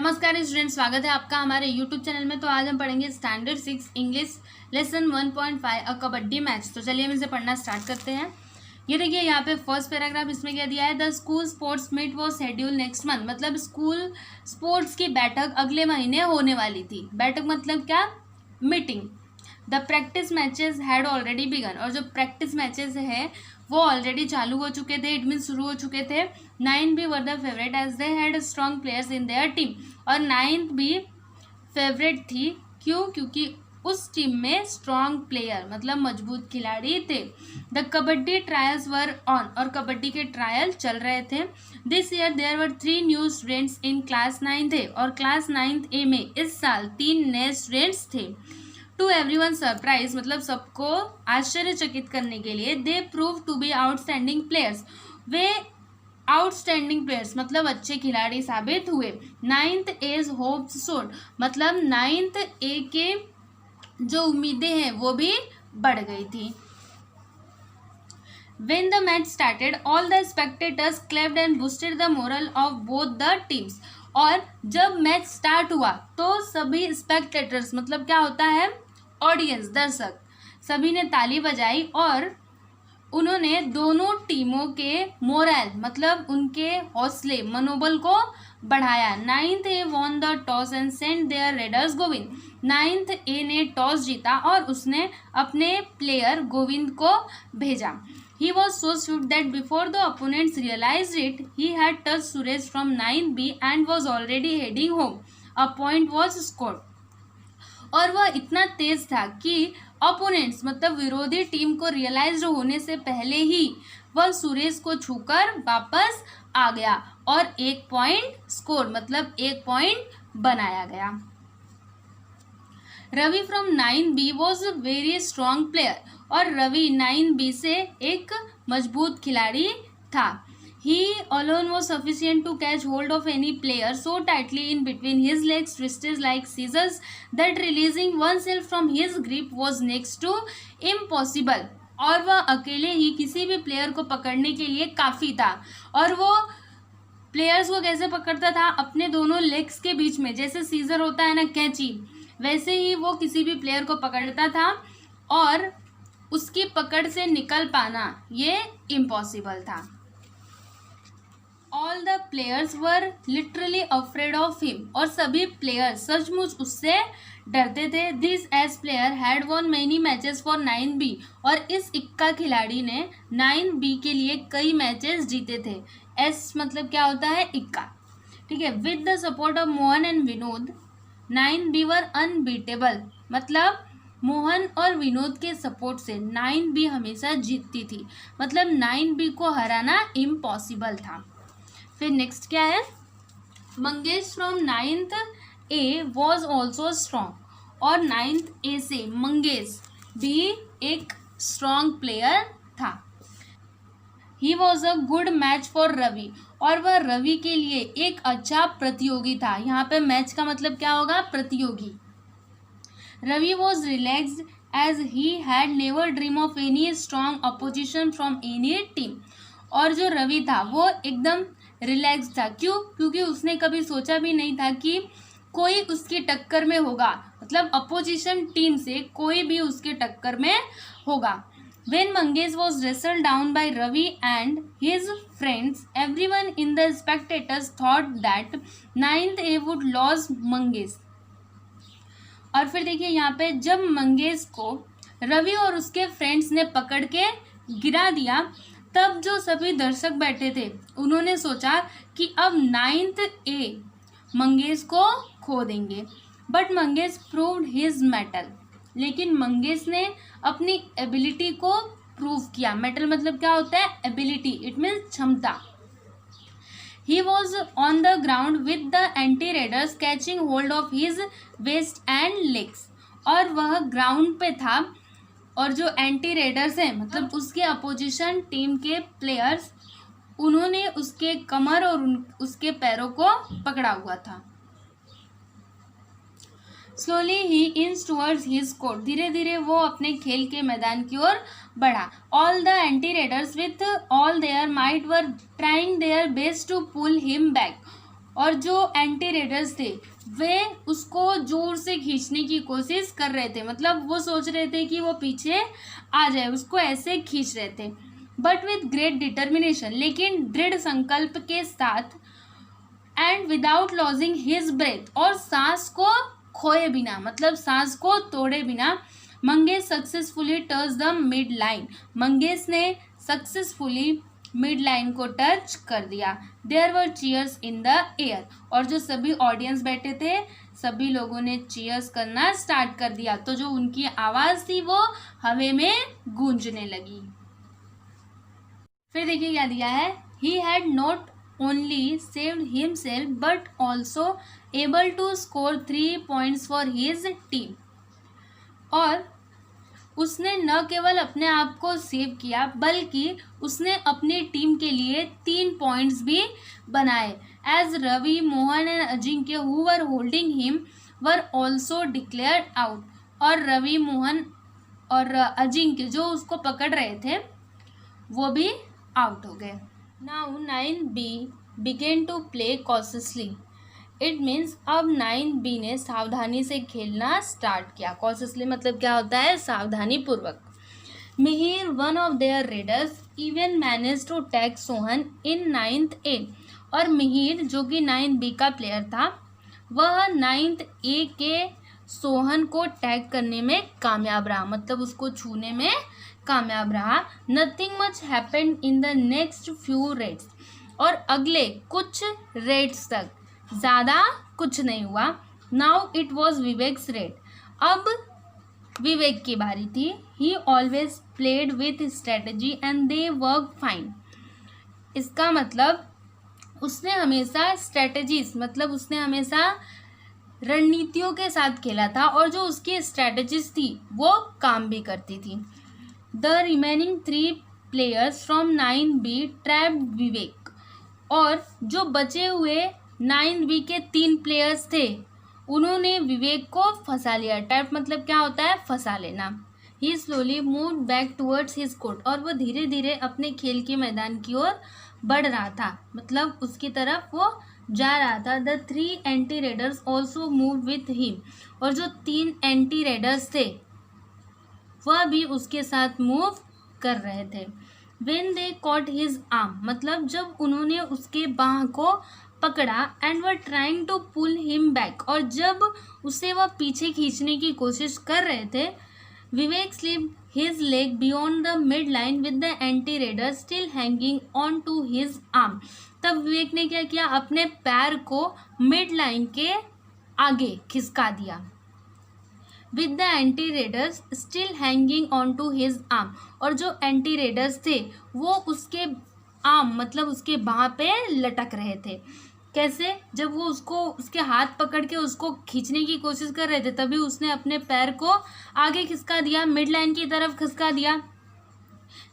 नमस्कार स्टूडेंट, स्वागत है आपका हमारे यूट्यूब चैनल में। तो आज हम पढ़ेंगे स्टैंडर्ड 6 इंग्लिश लेसन 1.5 अ कबड्डी मैच। तो चलिए हम इसे पढ़ना स्टार्ट करते हैं। ये देखिए यहाँ पे फर्स्ट पैराग्राफ इसमें क्या दिया है, द स्कूल स्पोर्ट्स मीट वो शेड्यूल नेक्स्ट मंथ। मतलब स्कूल स्पोर्ट्स की बैठक अगले महीने होने वाली थी। बैठक मतलब क्या, meeting. The practice matches had already began, और जो प्रैक्टिस मैचेस है वो ऑलरेडी चालू हो चुके थे, इट मीन शुरू हो चुके थे। 9B were the favourite as they had strong players in their team, और 9th भी फेवरेट थी। क्यों? क्योंकि उस टीम में स्ट्रॉन्ग प्लेयर मतलब मजबूत खिलाड़ी थे। The kabaddi trials were on, और कबड्डी के ट्रायल चल रहे थे। This year there were 3 new students in class 9th A, और क्लास 9th ए में इस साल 3 नए स्टूडेंट्स थे। टू एवरीवन सरप्राइज मतलब सबको आश्चर्यचकित करने के लिए, they prove to be outstanding players, वे आउटस्टैंडिंग प्लेयर्स मतलब अच्छे खिलाड़ी साबित हुए। 9th एज होप्स सोड मतलब 9th ए के जो उम्मीदें हैं वो भी बढ़ गई थी। When the match started, all the spectators clapped and boosted the morale of both the teams. और जब मैच स्टार्ट हुआ तो सभी स्पेक्टेटर्स मतलब क्या होता है, ऑडियंस, दर्शक, सभी ने ताली बजाई और उन्होंने दोनों टीमों के मोरल मतलब उनके हौसले, मनोबल को बढ़ाया। 9th A won the toss and sent their raiders Govind. 9th A ने टॉस जीता और उसने अपने प्लेयर गोविंद को भेजा। He was so swift that before the opponents realized it, he had touched Suresh from 9B and was already heading home. A point was scored. और वह इतना तेज था कि ओपोनेंट्स मतलब विरोधी टीम को रियलाइज होने से पहले ही वह सुरेश को छूकर वापस आ गया और 1 पॉइंट स्कोर मतलब 1 पॉइंट बनाया गया। Ravi from 9B was a very strong player, और रवि 9B से एक मजबूत खिलाड़ी था। He alone was sufficient to catch hold of any player so tightly in between his legs, twisted like scissors, that releasing oneself from his grip was next to impossible. और वह अकेले ही किसी भी प्लेयर को पकड़ने के लिए काफ़ी था। और वो प्लेयर्स को कैसे पकड़ता था, अपने दोनों लेग्स के बीच में, जैसे सीजर होता है ना, कैंची, वैसे ही वो किसी भी प्लेयर को पकड़ता था और उसकी पकड़ से निकल पाना ये इम्पॉसिबल था। All the players were literally afraid of him, और सभी प्लेयर्स सचमुच उससे डरते थे। This ace player had won many matches for 9B, और इस इक्का खिलाड़ी ने 9B के लिए कई मैचेस जीते थे। एस मतलब क्या होता है, इक्का, ठीक है। With the support of Mohan and Vinod 9B were unbeatable, मतलब मोहन और विनोद के सपोर्ट से 9B हमेशा जीतती थी, मतलब 9B को हराना इम्पॉसिबल था। फिर नेक्स्ट क्या है, Mangesh from 9th A was also strong, और 9th ए से मंगेश भी एक स्ट्रॉन्ग प्लेयर था। He was a good match for Ravi, और वह रवि के लिए एक अच्छा प्रतियोगी था। यहाँ पे मैच का मतलब क्या होगा, प्रतियोगी। Ravi was relaxed as he had never dream of any strong opposition from any team, और जो रवि था वो एकदम रिलैक्स था। क्यों? क्योंकि उसने कभी सोचा भी नहीं था कि कोई उसकी टक्कर में होगा, मतलब अपोजिशन टीम से कोई भी उसके टक्कर में होगा। When Mangesh was wrestled down by Ravi and his friends, everyone in the spectators thought that 9th A would lose Mangesh. और फिर देखिए यहाँ पे जब मंगेश को रवि और उसके फ्रेंड्स ने पकड़ के गिरा दिया, तब जो सभी दर्शक बैठे थे उन्होंने सोचा कि अब 9th ए मंगेश को खो देंगे। But Mangesh proved his metal, लेकिन मंगेश ने अपनी एबिलिटी को प्रूव किया। मेटल मतलब क्या होता है, एबिलिटी, इट मीन्स क्षमता। He was on the ground with the anti raiders catching hold of his waist and legs, और वह ग्राउंड पे था और जो एंटी रेडर्स हैं मतलब उसके अपोजिशन टीम के प्लेयर्स, उन्होंने उसके कमर और उसके पैरों को पकड़ा हुआ था। स्लोली ही इंच टूवर्ड्स हिज कोर्ट, धीरे धीरे वो अपने खेल के मैदान की ओर बढ़ा। All the anti raiders with all their might were trying their best to pull him back, और जो एंटी रेडर्स थे वे उसको जोर से खींचने की कोशिश कर रहे थे, मतलब वो सोच रहे थे कि वो पीछे आ जाए, उसको ऐसे खींच रहे थे, बट विथ ग्रेट डिटर्मिनेशन, लेकिन दृढ़ संकल्प के साथ, and without losing his breath, और सांस को खोए बिना, मतलब सांस को तोड़े बिना, Mangesh successfully touch the mid line, Mangesh ने सक्सेसफुली मिड लाइन को टच कर दिया। There were cheers in the air, और जो सभी ऑडियंस बैठे थे सभी लोगों ने चीयर्स करना स्टार्ट कर दिया, तो जो उनकी आवाज़ थी वो हवा में गूंजने लगी। फिर देखिए क्या दिया है, he had not only saved himself but also able to score 3 points for his team, और उसने न केवल अपने आप को सेव किया बल्कि उसने अपनी टीम के लिए 3 पॉइंट्स भी बनाए। As Ravi, Mohan and Ajinkya who were holding him were also declared out, और रवि, मोहन और अजिंक्य जो उसको पकड़ रहे थे वो भी आउट हो गए। Now 9B began to play cautiously, it means अब 9B ने सावधानी से खेलना स्टार्ट किया। कॉशियसली मतलब क्या होता है, सावधानी पूर्वक। Mihir, one of their raiders, even manage to tag Sohan in 9th A, और मिहिर जो कि 9B का प्लेयर था वह 9th A के सोहन को टैग करने में कामयाब रहा, मतलब उसको छूने में कामयाब रहा। Nothing much happened in the next few raids, और अगले कुछ रेड्स तक ज़्यादा कुछ नहीं हुआ। Now it was Vivek's raid, अब विवेक की बारी थी। He always played with strategy and they work fine, इसका मतलब उसने हमेशा स्ट्रेटजीज, मतलब उसने हमेशा रणनीतियों के साथ खेला था, और जो उसकी स्ट्रेटजीज थी वो काम भी करती थी। The remaining 3 players from 9B trapped Vivek, और जो बचे हुए 9B के 3 प्लेयर्स थे उन्होंने विवेक को फंसा लिया। ट्रैप मतलब क्या होता है, फंसा लेना। He slowly move back towards his court, और वो धीरे धीरे अपने खेल के मैदान की ओर बढ़ रहा था, मतलब उसकी तरफ वो जा रहा था। The 3 anti readers also move with him, और जो 3 एंटी रेडर्स थे वह भी उसके साथ मूव कर रहे थे। When they caught his arm, मतलब जब उन्होंने उसके बाह को पकड़ा, and were trying to pull him back, और जब उसे वह पीछे खींचने की कोशिश कर रहे थे, Vivek slipped his leg beyond the mid line with the anti raider still hanging on to his arm, तब विवेक ने क्या किया, अपने पैर को मिड लाइन के आगे खिसका दिया। With the anti raiders still hanging on to his arm, और जो एंटी रेडर्स थे वो उसके आर्म मतलब उसके बाह पे लटक रहे थे। कैसे, जब वो उसके हाथ पकड़ के उसको खींचने की कोशिश कर रहे थे तभी उसने अपने पैर को आगे खिसका दिया, मिड लाइन की तरफ खिसका दिया,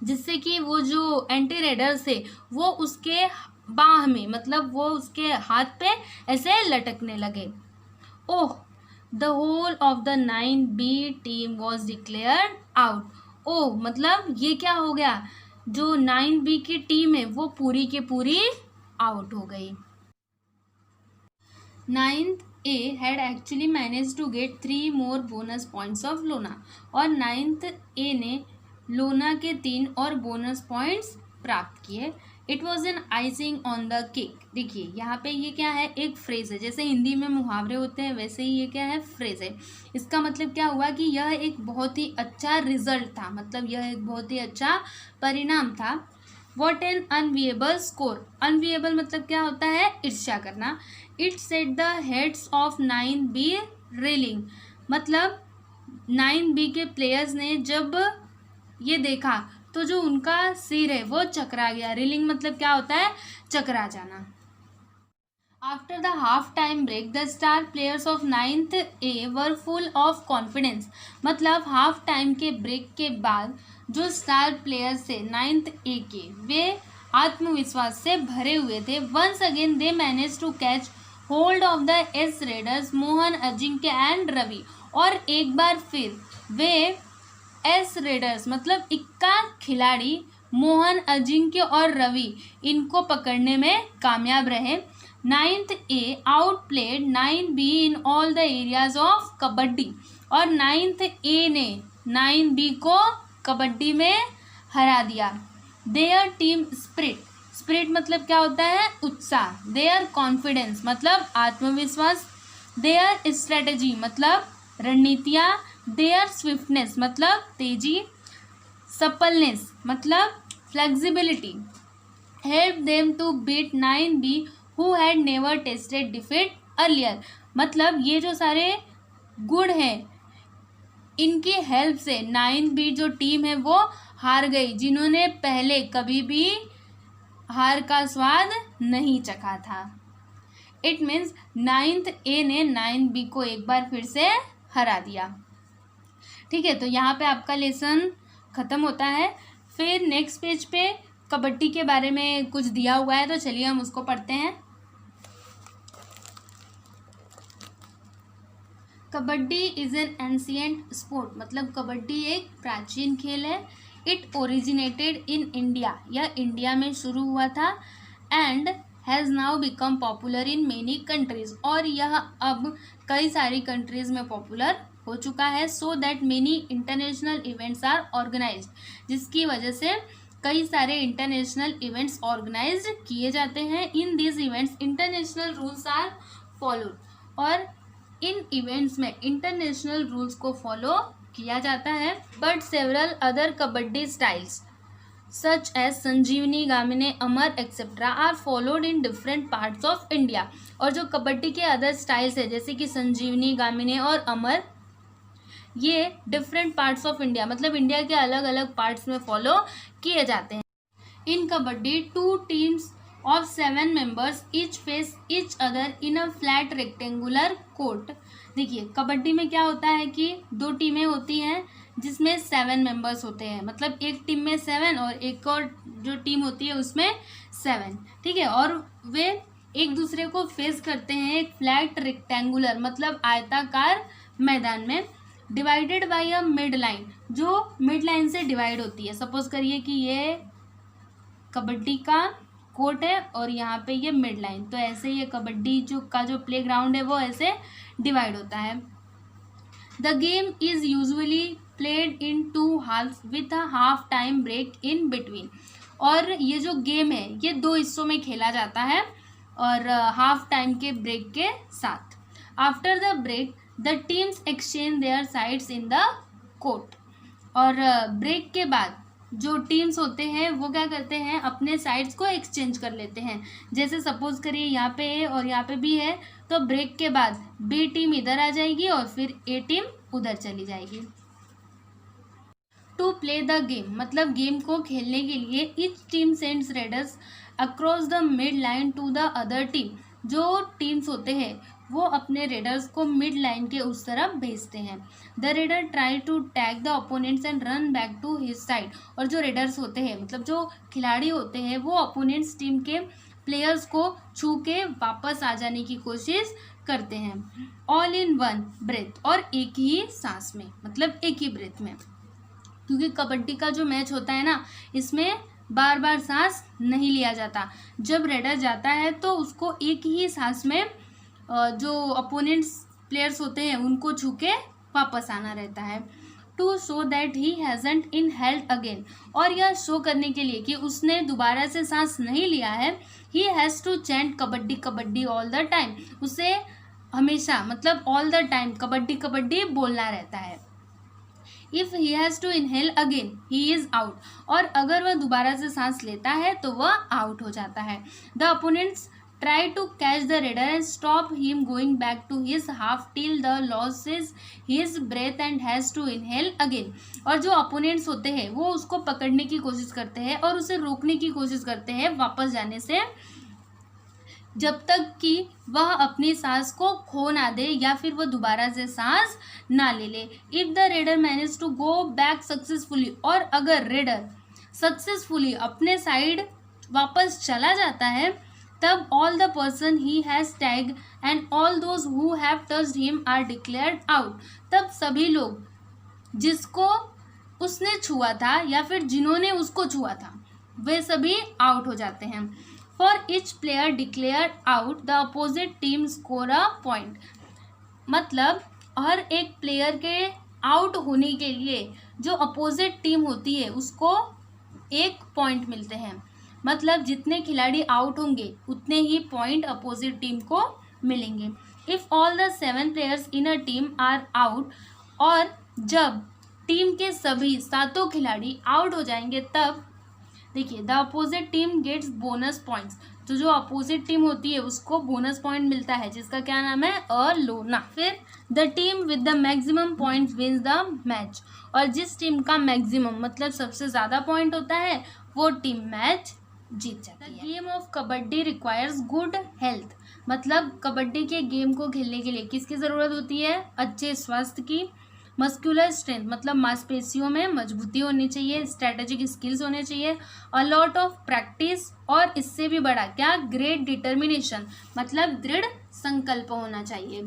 जिससे कि वो जो एंटी रेडर्स थे वो उसके बाह में, मतलब वो उसके हाथ पे ऐसे लटकने लगे। Oh, the whole of the 9B team was declared out. Oh, मतलब ये क्या हो गया, जो 9B की टीम है वो पूरी की पूरी आउट हो गई। 9th A had actually managed to get 3 more bonus points of Lona, और 9th A ने लोना के 3 और बोनस पॉइंट्स प्राप्त किए। It was an icing on the cake. देखिए यहाँ पे ये क्या है, एक फ्रेज़ है, जैसे हिंदी में मुहावरे होते हैं वैसे ही ये क्या है, फ्रेज़ है। इसका मतलब क्या हुआ कि यह एक बहुत ही अच्छा रिजल्ट था, मतलब यह एक बहुत ही अच्छा परिणाम था। What an unenviable score, unenviable मतलब क्या होता है, ईर्ष्या करना। It set the heads of 9B reeling, मतलब 9B के प्लेयर्स ने जब ये देखा तो जो उनका सिर है वो चकरा गया। रीलिंग मतलब क्या होता है, चकरा जाना। After the half time break the star players of 9th A were full of confidence, मतलब हाफ टाइम के ब्रेक के बाद जो स्टार प्लेयर्स थे 9th A के, वे आत्मविश्वास से भरे हुए थे। Once again they manage to catch hold of the ace raiders Mohan, Ajinkya and Ravi, और एक बार फिर वे एस रेडर्स मतलब इक्का खिलाड़ी मोहन, अजिंक्य और रवि इनको पकड़ने में कामयाब रहे। Ninth A out played 9B in all the areas of kabaddi, और नाइन्थ ए ने 9B को कबड्डी में हरा दिया। देयर टीम स्पिरिट, स्पिरिट मतलब क्या होता है, उत्साह। देयर कॉन्फिडेंस मतलब आत्मविश्वास। देयर स्ट्रेटजी मतलब रणनीतियाँ। देयर स्विफ्टनेस मतलब तेजी। सपलनेस मतलब flexibility help them to beat 9B who had never tasted defeat earlier, मतलब ये जो सारे गुण हैं इनकी हेल्प से 9B जो टीम है वो हार गई, जिन्होंने पहले कभी भी हार का स्वाद नहीं चखा था। इट मीन्स नाइन्थ ए ने 9B को एक बार फिर से हरा दिया। ठीक है, तो यहाँ पे आपका लेसन ख़त्म होता है। फिर नेक्स्ट पेज पे कबड्डी के बारे में कुछ दिया हुआ है, तो चलिए हम उसको पढ़ते हैं। Kabaddi is an ancient sport, मतलब कबड्डी एक प्राचीन खेल है। इट ओरिजिनेटेड इन इंडिया, यह इंडिया में शुरू हुआ था। And has now become popular in many countries, और यह अब कई सारी कंट्रीज़ में पॉपुलर हो चुका है। So that many international events are organised, जिसकी वजह से कई सारे इंटरनेशनल इवेंट्स ऑर्गेनाइज किए जाते हैं। In this events international rules are followed, और इन इवेंट्स में इंटरनेशनल रूल्स को फॉलो किया जाता है। But several other kabaddi styles such as Sanjeevani, Gamini, Amar etcetera are followed in different parts of India, और जो कबड्डी के अदर स्टाइल्स है जैसे कि संजीवनी, गामिनी और अमर, ये डिफरेंट पार्ट्स ऑफ इंडिया मतलब इंडिया के अलग अलग पार्ट्स में फॉलो किए जाते हैं। इन kabaddi 2 teams of 7 members each face each other in a flat rectangular court। देखिए कबड्डी में क्या होता है कि 2 टीमें होती हैं जिसमें 7 मेंबर्स होते हैं, मतलब एक टीम में 7 और एक और जो टीम होती है उसमें 7। ठीक है, और वे एक दूसरे को फेस करते हैं एक फ्लैट रेक्टेंगुलर मतलब आयताकार मैदान में। Divided by a mid line, जो मिड लाइन से डिवाइड होती है। सपोज करिए कि ये कबड्डी का कोर्ट है और यहाँ पे ये मिड लाइन, तो ऐसे ये कबड्डी जो प्ले ग्राउंड है वो ऐसे डिवाइड होता है। The game is usually played in 2 halves with a half time break in between, और ये जो गेम है ये 2 हिस्सों में खेला जाता है और हाफ टाइम के ब्रेक के साथ। After the break the teams exchange their sides in the court, और ब्रेक के बाद जो टीम्स होते हैं वो क्या करते हैं, अपने साइड्स को एक्सचेंज कर लेते हैं। जैसे सपोज करिए यहाँ पे ए और यहाँ पे बी है, तो ब्रेक के बाद बी टीम इधर आ जाएगी और फिर ए टीम उधर चली जाएगी। टू प्ले द गेम मतलब गेम को खेलने के लिए each team sends raiders across the mid line to the other team. जो टीम्स होते हैं वो अपने रेडर्स को मिड लाइन के उस तरफ भेजते हैं। The raider try to tag the opponents and run back to his side, और जो रेडर्स होते हैं मतलब जो खिलाड़ी होते हैं वो ओपोनेंट्स टीम के प्लेयर्स को छू के वापस आ जाने की कोशिश करते हैं। ऑल इन वन ब्रेथ, और एक ही सांस में मतलब एक ही ब्रेथ में, क्योंकि कबड्डी का जो मैच होता है ना इसमें बार बार सांस नहीं लिया जाता। जब रेडर जाता है तो उसको एक ही सांस में जो अपोनेंट्स प्लेयर्स होते हैं उनको छू के वापस आना रहता है। To show that he hasn't inhaled again, और यह शो करने के लिए कि उसने दोबारा से सांस नहीं लिया है, he has to chant kabaddi kabaddi all the time, उसे हमेशा मतलब all the time kabaddi kabaddi बोलना रहता है। If he has to inhale again he is out, और अगर वह दोबारा से सांस लेता है तो वह आउट हो जाता है। The opponents try to catch the raider and stop him going back to his half till the loses his breath and has to inhale again। और जो अपोनेंट्स होते हैं वो उसको पकड़ने की कोशिश करते हैं और उसे रोकने की कोशिश करते हैं वापस जाने से, जब तक कि वह अपनी सांस को खो ना दे या फिर वह दोबारा से सांस ना ले ले। If the raider manage to go back successfully, और अगर रेडर सक्सेसफुली अपने साइड वापस चला जाता है तब all the person he has tag and all those who have touched him are declared out, तब सभी लोग जिसको उसने छुआ था या फिर जिन्होंने उसको छुआ था वे सभी आउट हो जाते हैं। For each player declare out the opposite team score a point. मतलब हर एक प्लेयर के आउट होने के लिए जो अपोजिट टीम होती है उसको 1 पॉइंट मिलते हैं। मतलब जितने खिलाड़ी आउट होंगे उतने ही पॉइंट अपोजिट टीम को मिलेंगे। If all the 7 players in a team are out, और जब टीम के सभी 7 खिलाड़ी आउट हो जाएंगे तब देखिए the opposite team gets bonus points. तो जो अपोजिट टीम होती है उसको बोनस पॉइंट मिलता है जिसका क्या नाम है, अलोना। फिर the team with the maximum points wins the match, और जिस टीम का मैक्सिमम मतलब सबसे ज़्यादा पॉइंट होता है वो टीम मैच जीत जाती है। Game of kabaddi requires good health. मतलब कबड्डी के गेम को खेलने के लिए किसकी ज़रूरत होती है, अच्छे स्वास्थ्य की। मस्कुलर स्ट्रेंथ मतलब मांसपेशियों में मजबूती होनी चाहिए, स्ट्रैटेजिक स्किल्स होने चाहिए, अ लॉट ऑफ प्रैक्टिस, और इससे भी बड़ा क्या, ग्रेट डिटर्मिनेशन मतलब दृढ़ संकल्प होना चाहिए।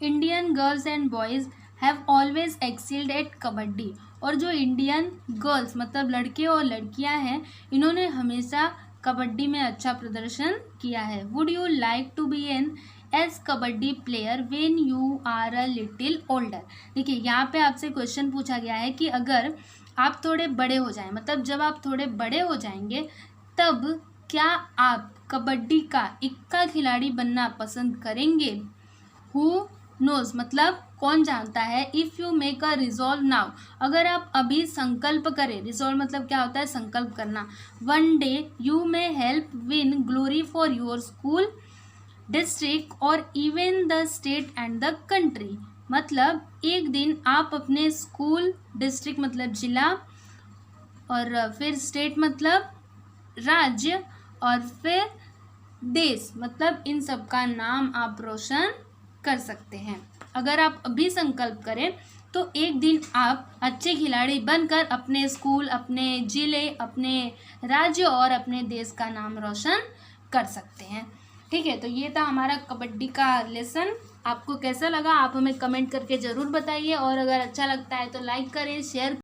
Indian girls and boys have always excelled at kabaddi. और जो इंडियन गर्ल्स मतलब लड़के और लड़कियां हैं इन्होंने हमेशा कबड्डी में अच्छा प्रदर्शन किया है। Would you like to be an ace kabaddi player when you are a little older. देखिए यहाँ पे आपसे क्वेश्चन पूछा गया है कि अगर आप थोड़े बड़े हो जाएं, मतलब जब आप थोड़े बड़े हो जाएंगे तब क्या आप कबड्डी का इक्का खिलाड़ी बनना पसंद करेंगे। हु नोज मतलब कौन जानता है। If you make a resolve now, अगर आप अभी संकल्प करें, रिजॉल्व मतलब क्या होता है, संकल्प करना। One day you may help win glory for your school, district और even the state and the country. मतलब एक दिन आप अपने स्कूल, डिस्ट्रिक्ट मतलब जिला, और फिर स्टेट मतलब राज्य, और फिर देश मतलब इन सब का नाम आप रोशन कर सकते हैं। अगर आप अभी संकल्प करें तो एक दिन आप अच्छे खिलाड़ी बनकर अपने स्कूल, अपने जिले, अपने राज्य और अपने देश का नाम रोशन कर सकते हैं। ठीक है, तो ये था हमारा कबड्डी का लेसन। आपको कैसा लगा आप हमें कमेंट करके ज़रूर बताइए, और अगर अच्छा लगता है तो लाइक करें, शेयर